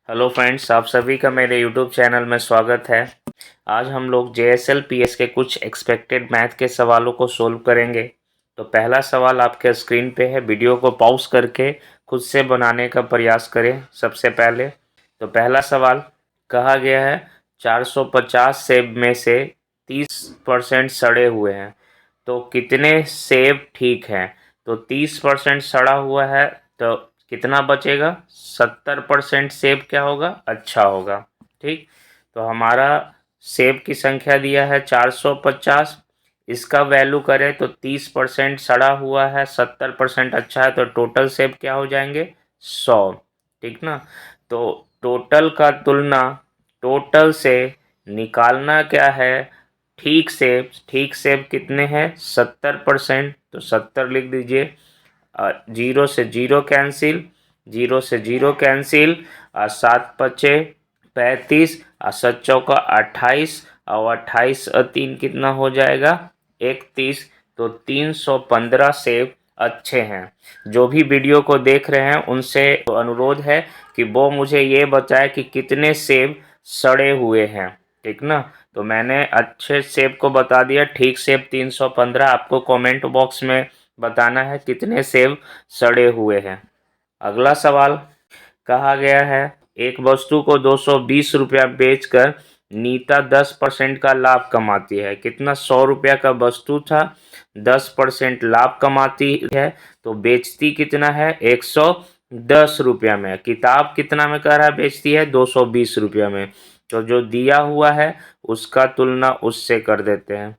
Hello friends, आप सभी का मेरे यूट्यूब चैनल में स्वागत है। आज हम लोग JSL PS के कुछ एक्सपेक्टेड मैथ के सवालों को सोल्व करेंगे। तो पहला सवाल आपके स्क्रीन पे है, वीडियो को पॉज करके खुद से बनाने का प्रयास करें। सबसे पहले तो पहला सवाल कहा गया है 450 सेब में से 30% सड़े हुए हैं, तो कितने सेब ठीक हैं। तो 30% सड़ा हुआ है तो कितना बचेगा, 70% सेब क्या होगा, अच्छा होगा। ठीक, तो हमारा सेब की संख्या दिया है 450, इसका वैल्यू करें तो 30% सड़ा हुआ है, 70% अच्छा है, तो टोटल सेब क्या हो जाएंगे, 100। ठीक ना। तो टोटल का तुलना टोटल से निकालना क्या है, ठीक सेब कितने हैं, 70%, तो 70 लिख दीजिए। जीरो से जीरो कैंसिल, जीरो से जीरो कैंसिल, और 7 × 5 = 35, और 7 × 4 = 28, और 28 और 3 कितना हो जाएगा, 31। तो 315 सेब अच्छे हैं। जो भी वीडियो को देख रहे हैं उनसे अनुरोध है कि वो मुझे ये बताए कि कितने सेब सड़े हुए हैं। ठीक ना। तो मैंने अच्छे सेब को बता दिया, ठीक सेब 315। आपको कमेंट बॉक्स में बताना है कितने सेब सड़े हुए हैं। अगला सवाल कहा गया है, एक वस्तु को 220 रुपया बेचकर नीता 10% का लाभ कमाती है। कितना, 100 रुपया का वस्तु था, 10% लाभ कमाती है, तो बेचती कितना है, 110 रुपया में। किताब कितना में कह रहा है बेचती है, 220 रुपया में। तो जो दिया हुआ है उसका तुलना उससे कर देते हैं।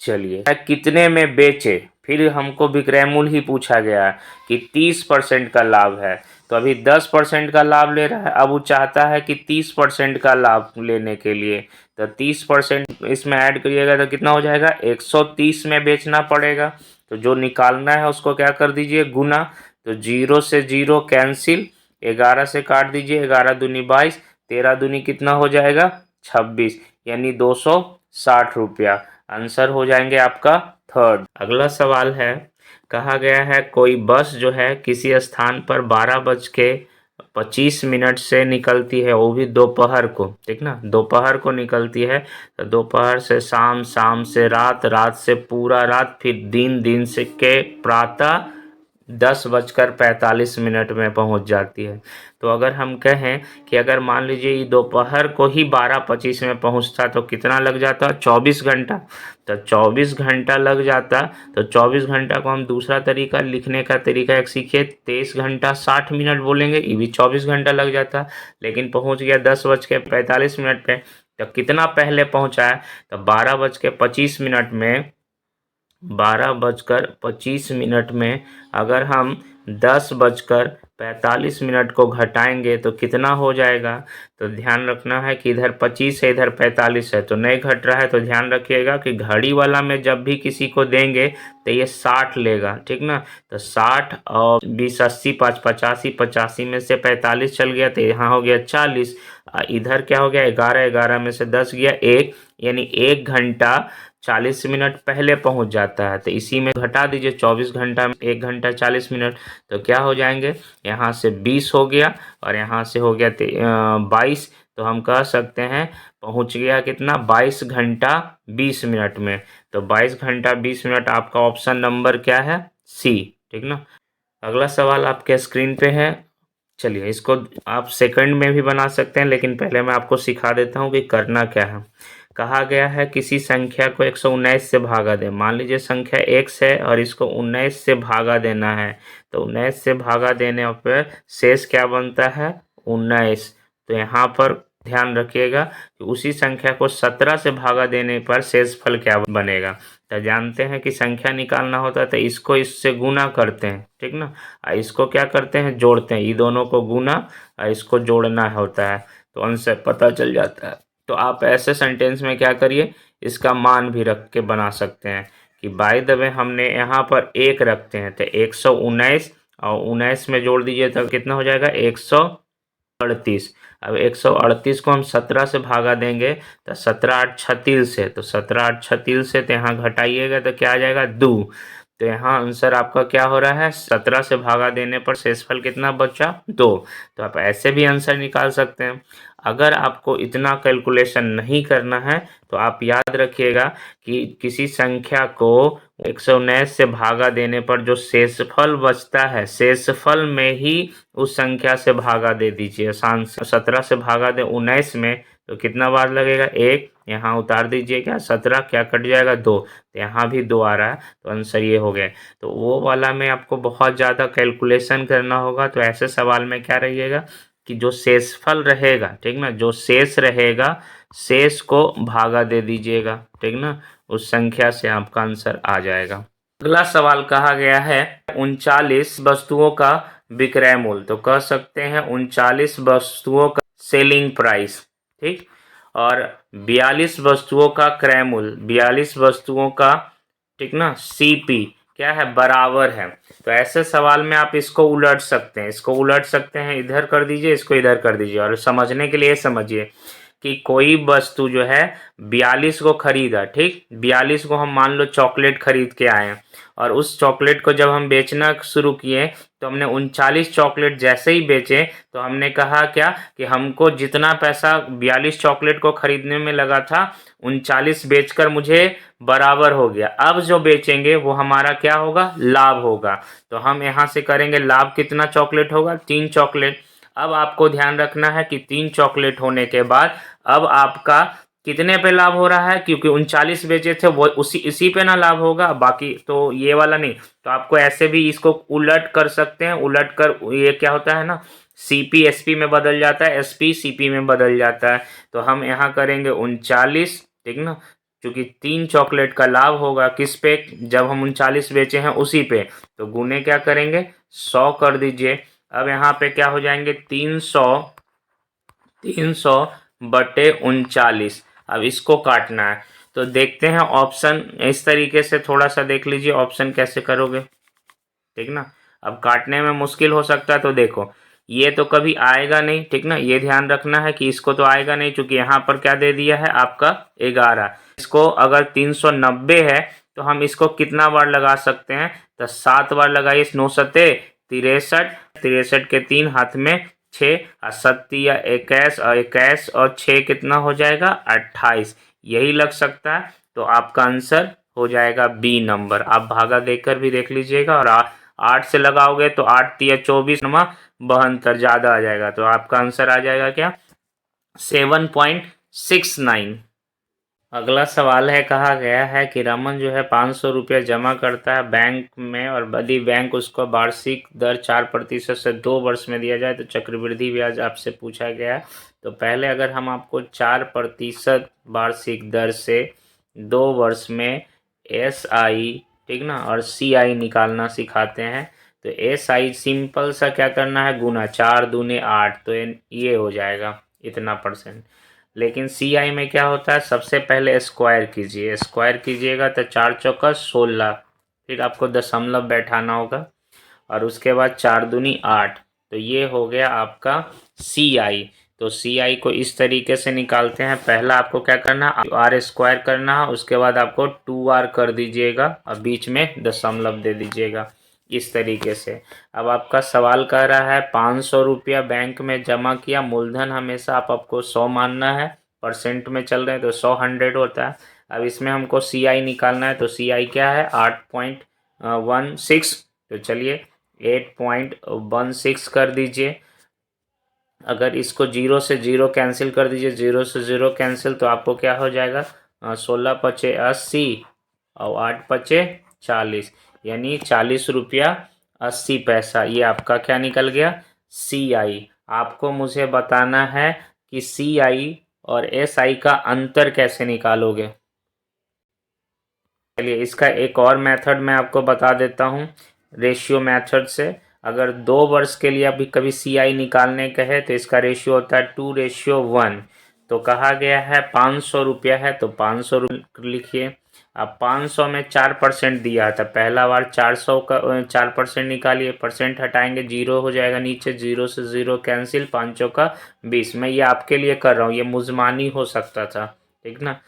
चलिए, कितने में बेचे, फिर हमको विक्रय मूल्य ही पूछा गया है कि 30% का लाभ है, तो अभी 10% का लाभ ले रहा है, अब वो चाहता है कि 30% का लाभ लेने के लिए, तो 30% इसमें ऐड करिएगा तो कितना हो जाएगा, 130 में बेचना पड़ेगा। तो जो निकालना है उसको क्या कर दीजिए, गुना। तो जीरो से जीरो कैंसिल, 11 से काट दीजिए, 11 दूनी 22, 13 दूनी कितना हो जाएगा, 26, यानी 260 रुपया। आंसर हो जाएंगे आपका थर्ड। अगला सवाल है, कहा गया है कोई बस जो है किसी स्थान पर 12:25 से निकलती है, वो भी दोपहर को। ठीक ना, दोपहर को निकलती है, तो दोपहर से शाम, शाम से रात, रात से पूरा रात, फिर दिन, दिन से के प्रातः 10:45 में पहुंच जाती है। तो अगर हम कहें कि अगर मान लीजिए ये दोपहर को ही 12:25 में पहुंचता तो कितना लग जाता, 24 घंटा। तो 24 घंटा लग जाता, तो 24 घंटा को हम दूसरा तरीका लिखने का तरीका एक सीखे, 23 घंटा 60 बोलेंगे, ये भी 24 घंटा लग जाता। लेकिन पहुंच गया 10:45 पे, तो कितना पहले पहुंचा है, तो 12:25 में, 12:25 में अगर हम 10:45 को घटाएंगे तो कितना हो जाएगा। तो ध्यान रखना है कि इधर 25 है, इधर 45 है, तो नहीं घट रहा है। तो ध्यान रखिएगा कि घड़ी वाला में जब भी किसी को देंगे तो ये 60 लेगा। ठीक ना। तो 60 और 20 80, 5 85, 85 में से 45 चल गया तो यहाँ हो गया 40। इधर क्या हो गया, 11, 11 में से 10 गया 1, यानी 1 घंटा 40 मिनट पहले पहुंच जाता है। तो इसी में घटा दीजिए, 24 घंटा में 1 घंटा 40 मिनट, तो क्या हो जाएंगे, यहाँ से 20 हो गया और यहाँ से हो गया 22। तो हम कह सकते हैं पहुंच गया कितना, 22 घंटा 20 मिनट में। तो 22 घंटा 20 मिनट आपका ऑप्शन नंबर क्या है, सी। ठीक ना। अगला सवाल आपके स्क्रीन पे है। चलिए, इसको आप सेकंड में भी बना सकते हैं, लेकिन पहले मैं आपको सिखा देता हूँ कि करना क्या है। कहा गया है किसी संख्या को 119 से भागा दे। मान लीजिए संख्या x है और इसको 19 से भागा देना है, तो 19 से भागा देने पर शेष क्या बनता है, 19। तो यहाँ पर ध्यान रखिएगा कि उसी संख्या को 17 से भागा देने पर शेषफल क्या बनेगा। तो जानते हैं कि संख्या निकालना होता है तो इसको इससे गुना करते हैं। ठीक ना। इसको क्या करते हैं, जोड़ते हैं, ये दोनों को गुना और इसको जोड़ना होता है, तो आंसर पता चल जाता है। तो आप ऐसे सेंटेंस में क्या करिए, इसका मान भी रख के बना सकते हैं कि बाय द वे हमने यहाँ पर 1 रखते हैं, तो 119 और 19 में जोड़ दीजिए तो कितना हो जाएगा, 138। अब 138 को हम 17 से भागा देंगे तो 17 8 36 से, तो 17 8 36 से, तो यहाँ घटाइएगा तो क्या आ जाएगा, 2। तो यहाँ आंसर आपका क्या हो रहा है, 17 से भागा देने पर शेषफल कितना बचा, 2। तो आप ऐसे भी आंसर निकाल सकते हैं। अगर आपको इतना कैलकुलेशन नहीं करना है तो आप याद रखिएगा कि किसी संख्या को 119 से भागा देने पर जो शेषफल बचता है, शेषफल में ही उस संख्या से भागा दे दीजिए। आसान से 17 से भागा दे 19 में तो कितना बार लगेगा, 1, यहाँ उतार दीजिए, क्या 17 क्या कट जाएगा, 2, तो यहाँ भी 2 आ रहा है, तो आंसर ये हो गया। तो वो वाला में आपको बहुत ज़्यादा कैलकुलेशन करना होगा। तो ऐसे सवाल में क्या रहिएगा कि जो शेषफल रहेगा, ठीक ना, जो शेष रहेगा, शेष को भागा दे दीजिएगा, ठीक ना, उस संख्या से आपका आंसर आ जाएगा। अगला सवाल कहा गया है 39 वस्तुओं का विक्रय मूल्य। तो कह सकते हैं 39 वस्तुओं का सेलिंग प्राइस, ठीक, और 42 वस्तुओं का क्रय मूल्य, 42 वस्तुओं का, ठीक ना, सीपी क्या है, बराबर है। तो ऐसे सवाल में आप इसको उलट सकते हैं, इसको उलट सकते हैं, इधर कर दीजिए, इसको इधर कर दीजिए, और समझने के लिए समझिए कि कोई वस्तु जो है 42 को खरीदा, ठीक, 42 को हम मान लो चॉकलेट खरीद के आए हैं, और उस चॉकलेट को जब हम बेचना शुरू किए तो हमने 39 चॉकलेट जैसे ही बेचे तो हमने कहा क्या कि हमको जितना पैसा 42 चॉकलेट को खरीदने में लगा था 39 बेचकर मुझे बराबर हो गया। अब जो बेचेंगे वो हमारा क्या होगा, लाभ होगा। तो हम यहाँ से करेंगे लाभ, कितना चॉकलेट होगा, 3 चॉकलेट। अब आपको ध्यान रखना है कि 3 चॉकलेट होने के बाद अब आपका कितने पे लाभ हो रहा है, क्योंकि 39 बेचे थे वो इसी पे ना लाभ होगा, बाकी तो ये वाला नहीं। तो आपको ऐसे भी इसको उलट कर सकते हैं, उलट कर ये क्या होता है ना, सीपी एसपी में बदल जाता है, एसपी सीपी में बदल जाता है। तो हम यहाँ करेंगे 39, ठीक ना, क्योंकि 3 चॉकलेट का लाभ होगा किस पे, जब हम 39 बेचे हैं उसी पे, तो गुने क्या करेंगे, 100 कर दीजिए। अब यहाँ पे क्या हो जाएंगे, 300 बटे 39। अब इसको काटना है तो देखते हैं ऑप्शन, इस तरीके से थोड़ा सा देख लीजिए ऑप्शन कैसे करोगे, ठीक ना। अब काटने में मुश्किल हो सकता है, तो देखो ये तो कभी आएगा नहीं, ठीक ना, ये ध्यान रखना है कि इसको तो आएगा नहीं, क्योंकि यहाँ पर क्या दे दिया है आपका 11। इसको अगर 390 है तो हम इसको कितना बार लगा सकते हैं, तो 7 बार लगाइए, 9 सत्ते 63, 63 के 3 हाथ में 6, और 7 या 21, और 21 और 6 कितना हो जाएगा, 28, यही लग सकता है। तो आपका आंसर हो जाएगा बी नंबर। आप भागा देकर भी देख लीजिएगा, और 8 से लगाओगे तो 8 तिया 24 नमा 72 ज़्यादा आ जाएगा। तो आपका आंसर आ जाएगा क्या, 7.69। अगला सवाल है, कहा गया है कि रमन जो है 500 रुपया जमा करता है बैंक में, और यदि बैंक उसको वार्षिक दर 4% से 2 वर्ष में दिया जाए तो चक्रवृद्धि ब्याज आपसे पूछा गया है। तो पहले अगर हम आपको 4% वार्षिक दर से 2 वर्ष में SI, ठीक ना, और CI निकालना सिखाते हैं। तो SI सिंपल सा क्या करना है, गुना, 4 दूने 8, तो ये हो जाएगा इतना परसेंट। लेकिन CI में क्या होता है, सबसे पहले स्क्वायर कीजिए, स्क्वायर कीजिएगा तो 4 चौका 16, फिर आपको दशमलव बैठाना होगा, और उसके बाद 4 दूनी 8, तो ये हो गया आपका CI। तो CI को इस तरीके से निकालते हैं, पहला आपको क्या करना है, R स्क्वायर करना है, उसके बाद आपको 2R कर दीजिएगा, और बीच में दशमलव दे दीजिएगा, इस तरीके से। अब आपका सवाल कह रहा है 500 रुपया बैंक में जमा किया, मूलधन हमेशा आपको 100 मानना है, परसेंट में चल रहे हैं तो 100 होता है। अब इसमें हमको CI निकालना है, तो CI क्या है, 8.16, तो चलिए 8.16 कर दीजिए। अगर इसको 0 से 0 कैंसिल कर दीजिए, 0 से 0 कैंसिल, तो आपको क्या हो जाएगा, 16 पचे 80 और 8 पचे 40, यानी 40 रुपया 80 पैसा, ये आपका क्या निकल गया, CI। आपको मुझे बताना है कि CI और SI का अंतर कैसे निकालोगे। चलिए इसका एक और मेथड मैं आपको बता देता हूँ, रेशियो मेथड से। अगर 2 वर्ष के लिए अभी कभी CI निकालने का है तो इसका रेशियो होता है 2:1। तो कहा गया है 500 रुपया है तो 500 लिखिए। अब 500 में 4% दिया था, पहला बार 400 का 4% निकालिए, परसेंट हटाएंगे 0 हो जाएगा नीचे, 0 से 0 कैंसिल, 5 का 20। मैं ये आपके लिए कर रहा हूँ, ये मुजमानी हो सकता था, ठीक ना।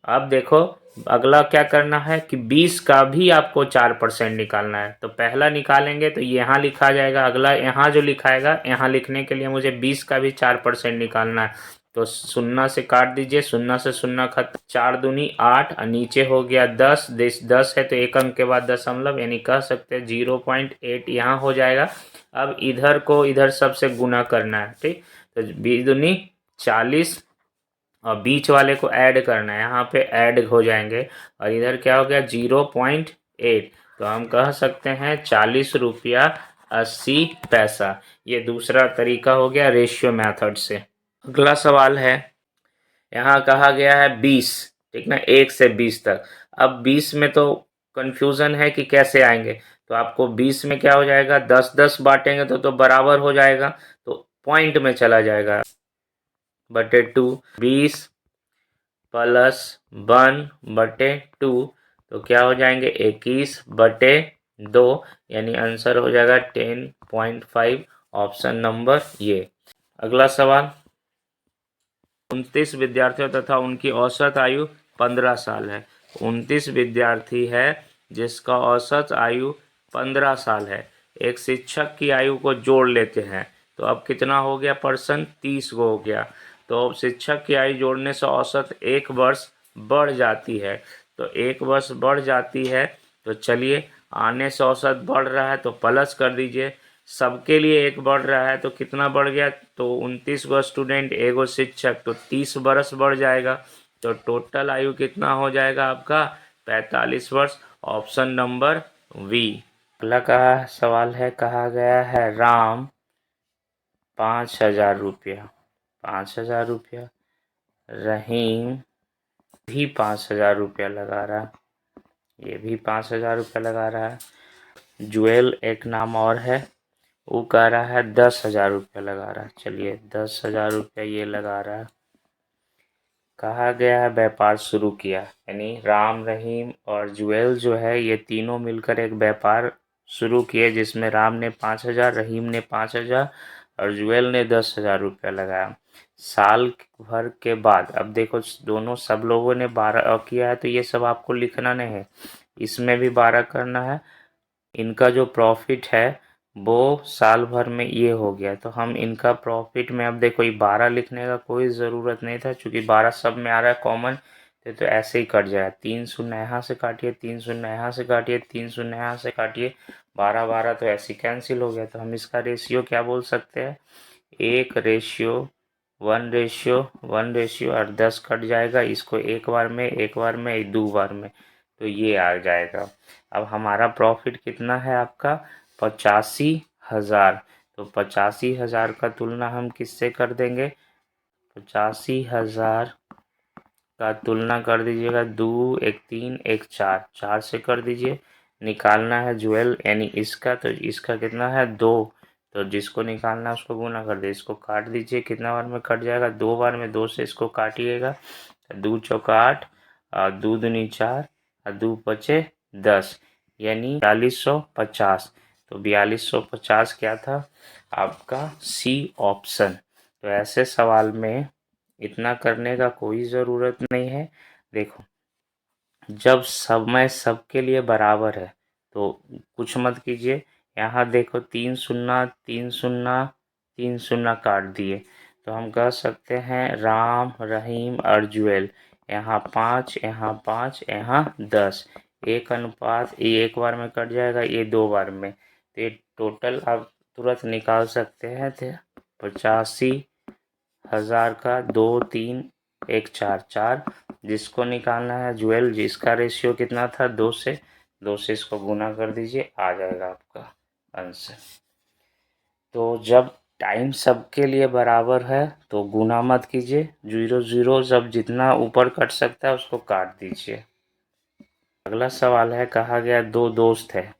अब देखो अगला क्या करना है कि 20 का भी आपको 4% निकालना है। तो पहला निकालेंगे तो यहाँ लिखा जाएगा, अगला यहाँ जो लिखाएगा, यहाँ लिखने के लिए मुझे 20 का भी 4% निकालना है। तो शून्य से काट दीजिए, शून्य से शून्य खत्म, 4 दूनी 8 और नीचे हो गया 10, 10 है तो एक अंक के बाद दशमलव, यानी कह सकते हैं 0.8 यहाँ हो जाएगा। अब इधर को इधर सबसे गुना करना है, ठीक। तो 20 दूनी 40 और बीच वाले को ऐड करना है, यहाँ पे ऐड हो जाएंगे और इधर क्या हो गया 0.8। तो हम कह सकते हैं 40 रुपया 80 पैसा। ये दूसरा तरीका हो गया रेशियो मेथड से। अगला सवाल है, यहाँ कहा गया है 20, ठीक ना, 1 से 20 तक। अब 20 में तो कंफ्यूजन है कि कैसे आएंगे। तो आपको 20 में क्या हो जाएगा, 10-10 बांटेंगे तो बराबर हो जाएगा, तो पॉइंट में चला जाएगा, बटे 2। 20 प्लस 1/2, तो क्या हो जाएंगे 21/2, यानी आंसर हो जाएगा 10.5, ऑप्शन नंबर ये। अगला सवाल, 29 विद्यार्थियों तथा उनकी औसत आयु 15 साल है। 29 विद्यार्थी है जिसका औसत आयु 15 साल है। एक शिक्षक की आयु को जोड़ लेते हैं, तो अब कितना हो गया पर्सन, 30 को हो गया। तो अब शिक्षक की आयु जोड़ने से औसत 1 वर्ष बढ़ जाती है। तो 1 वर्ष बढ़ जाती है, तो चलिए आने से औसत बढ़ रहा है तो प्लस कर दीजिए, सबके लिए 1 बढ़ रहा है तो कितना बढ़ गया, तो 29 गो स्टूडेंट, एगो शिक्षक, तो 30 बरस बढ़ जाएगा। तो टोटल आयु कितना हो जाएगा आपका, 45 वर्ष, ऑप्शन नंबर वी। अगला का सवाल है, कहा गया है राम 5,000 रुपया, 5,000 रुपया, रहीम भी 5,000 रुपया लगा रहा है, ये भी 5,000 रुपया लगा रहा है। जुएल एक नाम और है, वो कह रहा है 10,000 रुपया लगा रहा है। चलिए 10,000 रुपया ये लगा रहा है। कहा गया है व्यापार शुरू किया, यानी राम, रहीम और जुएल जो है ये तीनों मिलकर एक व्यापार शुरू किए, जिसमें राम ने 5,000, रहीम ने 5,000 और जुएल ने 10,000 रुपया लगाया। साल भर के बाद, अब देखो दोनों सब लोगों ने 12 किया है, तो ये सब आपको लिखना नहीं है, इसमें भी 12 करना है। इनका जो प्रॉफिट है वो साल भर में ये हो गया, तो हम इनका प्रॉफिट में, अब देखो ये 12 लिखने का कोई ज़रूरत नहीं था, क्योंकि 12 सब में आ रहा है कॉमन, तो ऐसे ही कट जाएगा। 3 शून्य यहाँ से काटिए, 3 शून्य यहाँ से काटिए, 3 शून्य यहाँ से काटिए, 12 12 तो ऐसे कैंसिल हो गया। तो हम इसका रेशियो क्या बोल सकते हैं, 1:1:1 और 10 कट जाएगा, इसको एक बार में, एक बार में, 2 बार में, तो ये आ जाएगा। अब हमारा प्रॉफिट कितना है आपका, 85,000। तो 85,000 का तुलना हम किससे कर देंगे, 85,000 का तुलना कर दीजिएगा, 2 1 3 1 4, 4 से कर दीजिए। निकालना है ज्वेल यानी इसका, तो इसका कितना है 2, तो जिसको निकालना है उसको गुना कर दे, इसको काट दीजिए, कितना बार में कट जाएगा, 2 बार में, 2 से इसको काटिएगा, 2 चौका 8 और 2 दूनी 4 और 2 पचे 10, यानी 4250। तो 4250 क्या था आपका, सी ऑप्शन। तो ऐसे सवाल में इतना करने का कोई ज़रूरत नहीं है। देखो जब समय सबके लिए बराबर है तो कुछ मत कीजिए, यहाँ देखो 3 शून्य 3 शून्य 3 शून्य काट दिए, तो हम कह सकते हैं राम, रहीम और जुएल, यहाँ 5, यहाँ 5, यहाँ 10, एक अनुपात, ये एक बार में कट जाएगा, ये 2 बार में, तो ये टोटल आप तुरंत निकाल सकते हैं। थे 85,000 का 2 3 1 4 4, जिसको निकालना है ज्वेल, जिसका रेशियो कितना था 2 से इसको गुना कर दीजिए, आ जाएगा आपका आंसर। तो जब टाइम सबके लिए बराबर है तो गुना मत कीजिए, 0 0 जब जितना ऊपर कट सकता है उसको काट दीजिए। अगला सवाल है, कहा गया 2 दोस्त है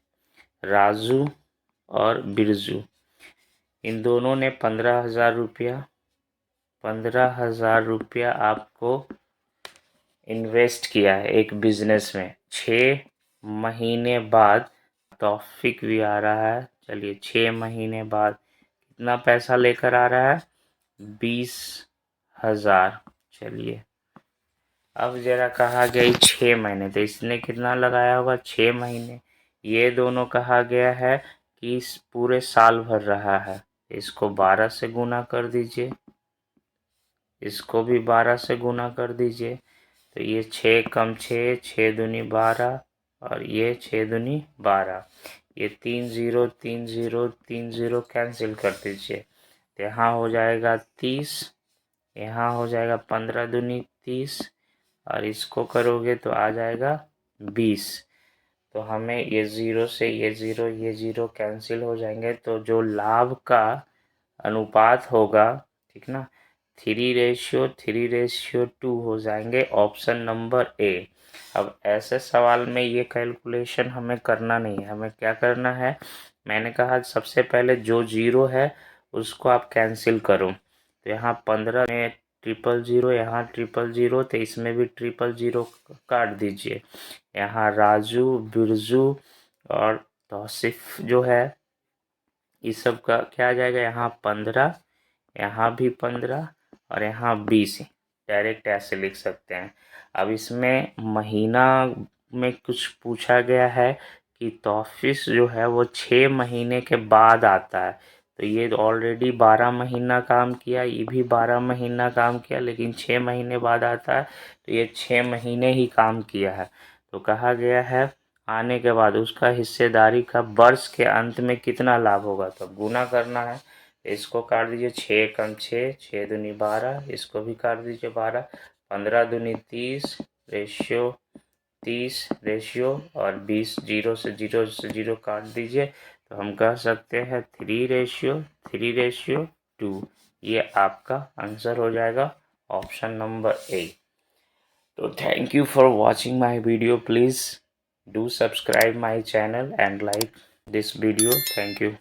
राजू और बिरजू, इन दोनों ने 15,000 रुपया आपको इन्वेस्ट किया है एक बिजनेस में। 6 महीने बाद तौफीक भी आ रहा है, चलिए 6 महीने बाद कितना पैसा लेकर आ रहा है, 20,000। चलिए अब जरा कहा गया 6 महीने, तो इसने कितना लगाया होगा 6 महीने। ये दोनों कहा गया है कि इस पूरे साल भर रहा है, इसको 12 से गुना कर दीजिए, इसको भी 12 से गुना कर दीजिए। तो ये 6 कम 6, 6 दूनी 12, और ये 6 दूनी 12। ये 3 0 3 0 3 0 कैंसिल कर दीजिए, तो यहाँ हो जाएगा 30, यहाँ हो जाएगा 15 दूनी 30, और इसको करोगे तो आ जाएगा 20। तो हमें ये ज़ीरो से ये ज़ीरो कैंसिल हो जाएंगे, तो जो लाभ का अनुपात होगा, ठीक ना, 3:2 हो जाएंगे, ऑप्शन नंबर ए। अब ऐसे सवाल में ये कैलकुलेशन हमें करना नहीं है, हमें क्या करना है, मैंने कहा सबसे पहले जो जीरो है उसको आप कैंसिल करो। तो यहाँ 15 में 000, यहाँ 000, तो इसमें भी 000 काट दीजिए। यहाँ राजू, बिरजू और तौसीफ जो है, इस सब का क्या आ जाएगा, यहाँ 15, यहाँ भी 15, और यहाँ 20। डायरेक्ट ऐसे लिख सकते हैं। अब इसमें महीना में कुछ पूछा गया है कि तौफीस जो है वो 6 महीने के बाद आता है, तो ये ऑलरेडी 12 महीना काम किया, ये भी 12 महीना काम किया, लेकिन 6 महीने बाद आता है, तो ये 6 महीने ही काम किया है। तो कहा गया है आने के बाद उसका हिस्सेदारी का वर्ष के अंत में कितना लाभ होगा, तो गुना करना है। इसको काट दीजिए, 6 कम 6, 6 दूनी 12, इसको भी काट दीजिए 12, 15 दूनी 30, रेशियो 30, रेशियो और 20, जीरो से जीरो काट दीजिए, तो हम कह सकते हैं 3:2। ये आपका आंसर हो जाएगा, ऑप्शन नंबर ए। तो thank you for watching my video. Please do subscribe my channel and like this video. Thank you.